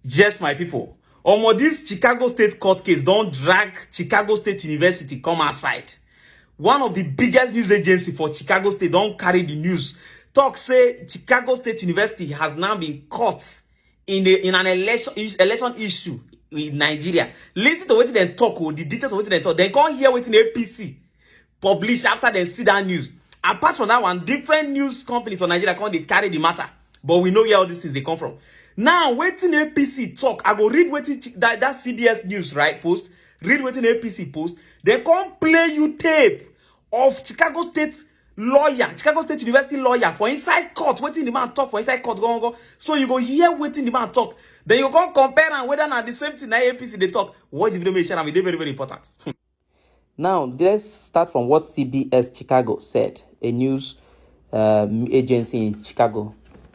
Yes, my people. This Chicago State court case don't drag Chicago State University come outside. One of the biggest news agency for Chicago State don't carry the news. Talk say Chicago State University has now been caught in an election issue in Nigeria. Listen to what they talk, the details of what they talk. They can't hear what in APC publish after they see that news. Apart from that one, different news companies for Nigeria can't they carry the matter. But we know where all these things they come from. Now, waiting APC talk. I go read waiting that CBS News, right? Post. Read waiting APC post. They can't play you tape of Chicago State lawyer, Chicago State University lawyer for inside court. Waiting the man talk for inside court. Go. So you go hear waiting the man talk. Then you can compare and whether not the same thing that APC they talk. Watch the video make sure and it's very, very important. Now, let's start from what CBS Chicago said, a news agency in Chicago.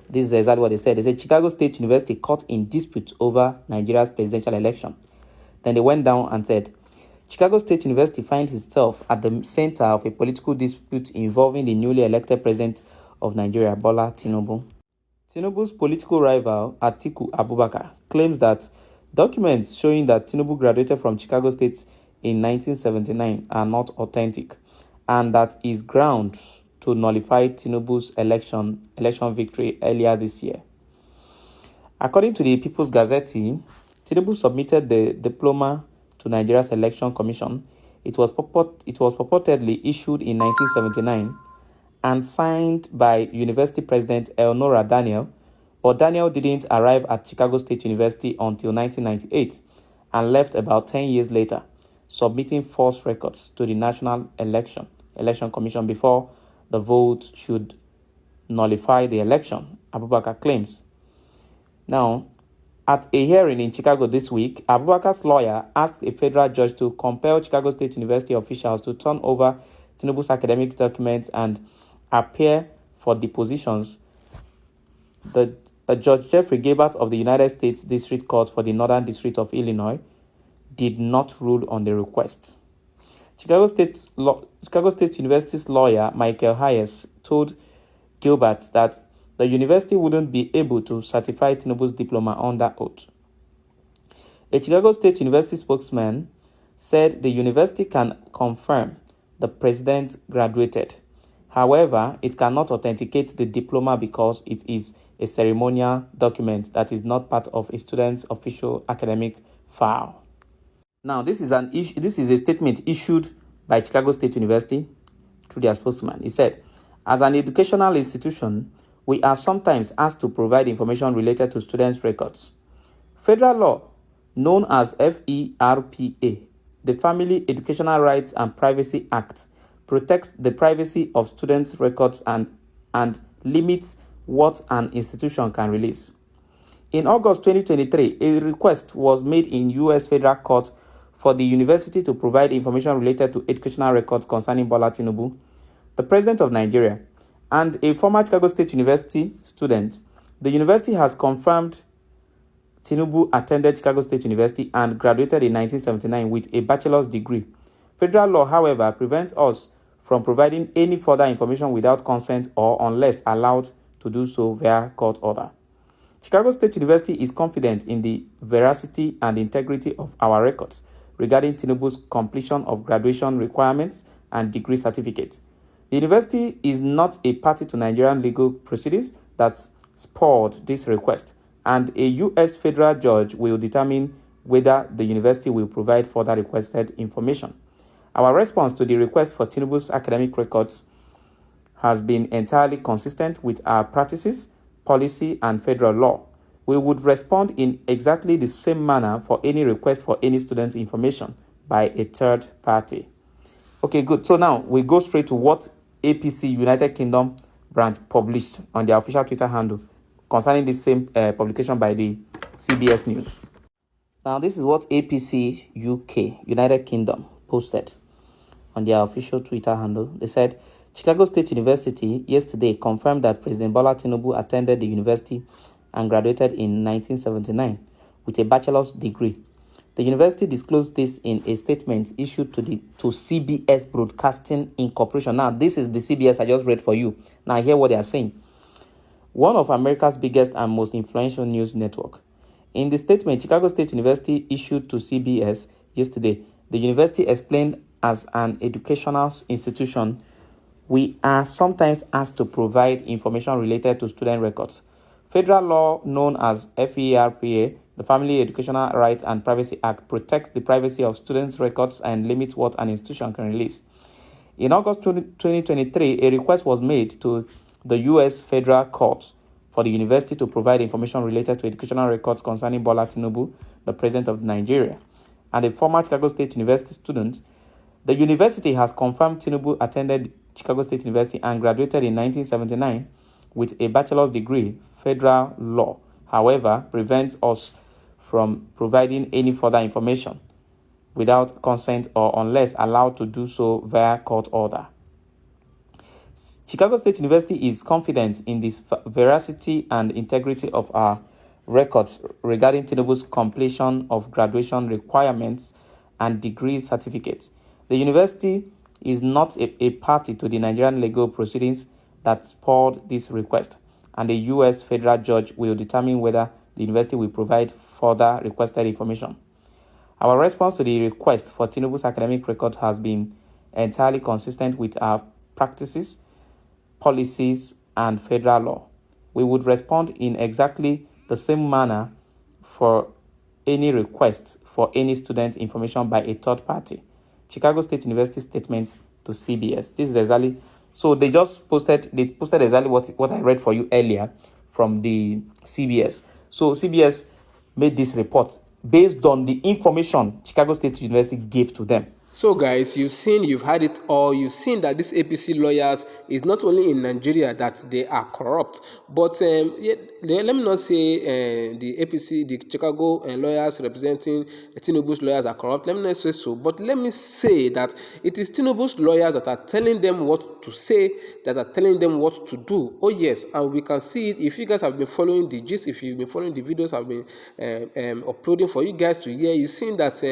This is exactly what they said. They said Chicago State University caught in dispute over Nigeria's presidential election. Then they went down and said, Chicago State University finds itself at the center of a political dispute involving the newly elected president of Nigeria, Bola Tinubu. Tinubu's political rival, Atiku Abubakar, claims that documents showing that Tinubu graduated from Chicago State in 1979 are not authentic, and that is grounds to nullify Tinubu's election victory earlier this year. According to the People's Gazette, Tinubu submitted the diploma to Nigeria's Election Commission. It was purportedly issued in 1979 and signed by University President Eleanor Daniel, but Daniel didn't arrive at Chicago State University until 1998 and left about 10 years later, submitting false records to the National Election Commission before the vote should nullify the election, Abubakar claims. Now, at a hearing in Chicago this week, Abubakar's lawyer asked a federal judge to compel Chicago State University officials to turn over Tinubu's academic documents and appear for depositions. The Judge Jeffrey Gabert of the United States District Court for the Northern District of Illinois did not rule on the request. Chicago State University's lawyer, Michael Hayes, told Gilbert that the university wouldn't be able to certify Tinubu's diploma under oath. A Chicago State University spokesman said the university can confirm the president graduated. However, it cannot authenticate the diploma because it is a ceremonial document that is not part of a student's official academic file. Now, this is a statement issued by Chicago State University through their spokesman. He said, as an educational institution, we are sometimes asked to provide information related to students' records. Federal law, known as FERPA, the Family Educational Rights and Privacy Act, protects the privacy of students' records and limits what an institution can release. In August 2023, a request was made in U.S. federal court for the university to provide information related to educational records concerning Bola Tinubu, the president of Nigeria, and a former Chicago State University student. The university has confirmed Tinubu attended Chicago State University and graduated in 1979 with a bachelor's degree. Federal law, however, prevents us from providing any further information without consent or unless allowed to do so via court order. Chicago State University is confident in the veracity and integrity of our records regarding Tinubu's completion of graduation requirements and degree certificates. The university is not a party to Nigerian legal proceedings that spurred this request, and a U.S. federal judge will determine whether the university will provide further requested information. Our response to the request for Tinubu's academic records has been entirely consistent with our practices, policy, and federal law. We would respond in exactly the same manner for any request for any student's information by a third party. Okay, good. So now we go straight to what APC United Kingdom branch published on their official Twitter handle concerning this same publication by the CBS News. Now, this is what APC UK, United Kingdom, posted on their official Twitter handle. They said, Chicago State University yesterday confirmed that President Bola Tinubu attended the university and graduated in 1979 with a bachelor's degree. The university disclosed this in a statement issued to CBS Broadcasting Incorporation. Now, this is the CBS I just read for you. Now, hear what they are saying. One of America's biggest and most influential news network. In the statement Chicago State University issued to CBS yesterday, the university explained, as an educational institution, we are sometimes asked to provide information related to student records. Federal law known as FERPA, the Family Educational Rights and Privacy Act, protects the privacy of students' records and limits what an institution can release. In August 2023, a request was made to the U.S. Federal Court for the university to provide information related to educational records concerning Bola Tinubu, the president of Nigeria, and a former Chicago State University student. The university has confirmed Tinubu attended Chicago State University and graduated in 1979 with a bachelor's degree. Federal law, however, prevents us from providing any further information without consent or unless allowed to do so via court order. Chicago State University is confident in the veracity and integrity of our records regarding Tinubu's completion of graduation requirements and degree certificates. The university is not a party to the Nigerian legal proceedings that spurred this request, and the U.S. federal judge will determine whether the university will provide further requested information. Our response to the request for Tinubu's academic record has been entirely consistent with our practices, policies, and federal law. We would respond in exactly the same manner for any request for any student information by a third party. Chicago State University statement to CBS. This is exactly, so they posted exactly what I read for you earlier from the CBS. So CBS made this report based on the information Chicago State University gave to them. So guys, you've had it all. You've seen that these APC lawyers is not only in Nigeria that they are corrupt, but let me not say the APC, the Chicago lawyers representing Tinubu's lawyers are corrupt. Let me not say so, but let me say that it is Tinubu's lawyers that are telling them what to say, that are telling them what to do. Oh yes, and we can see it. If you guys have been following the gist, if you've been following the videos I've been uploading for you guys to hear, you've seen that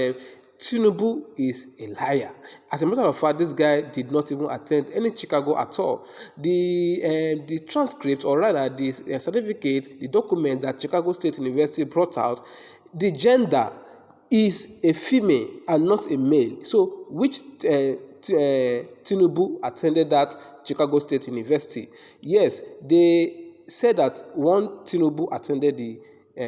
Tinubu is a liar. As a matter of fact, this guy did not even attend any Chicago at all. The transcript, or rather the certificate, the document that Chicago State University brought out, the gender is a female and not a male. So which Tinubu attended that Chicago State University? Yes, they said that one Tinubu attended the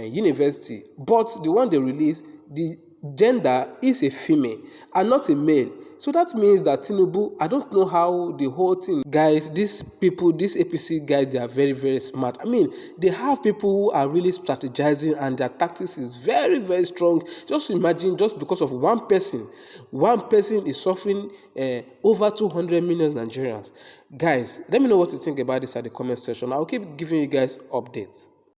university, but the one they released, the gender is a female and not a male. So that means that Tinubu, I don't know how the whole thing, guys, these people, these APC guys, they are very, very smart. I mean, they have people who are really strategizing and their tactics is very, very strong. Just imagine, just because of one person is suffering over 200 million Nigerians. Guys, let me know what you think about this at the comment section. I'll keep giving you guys updates.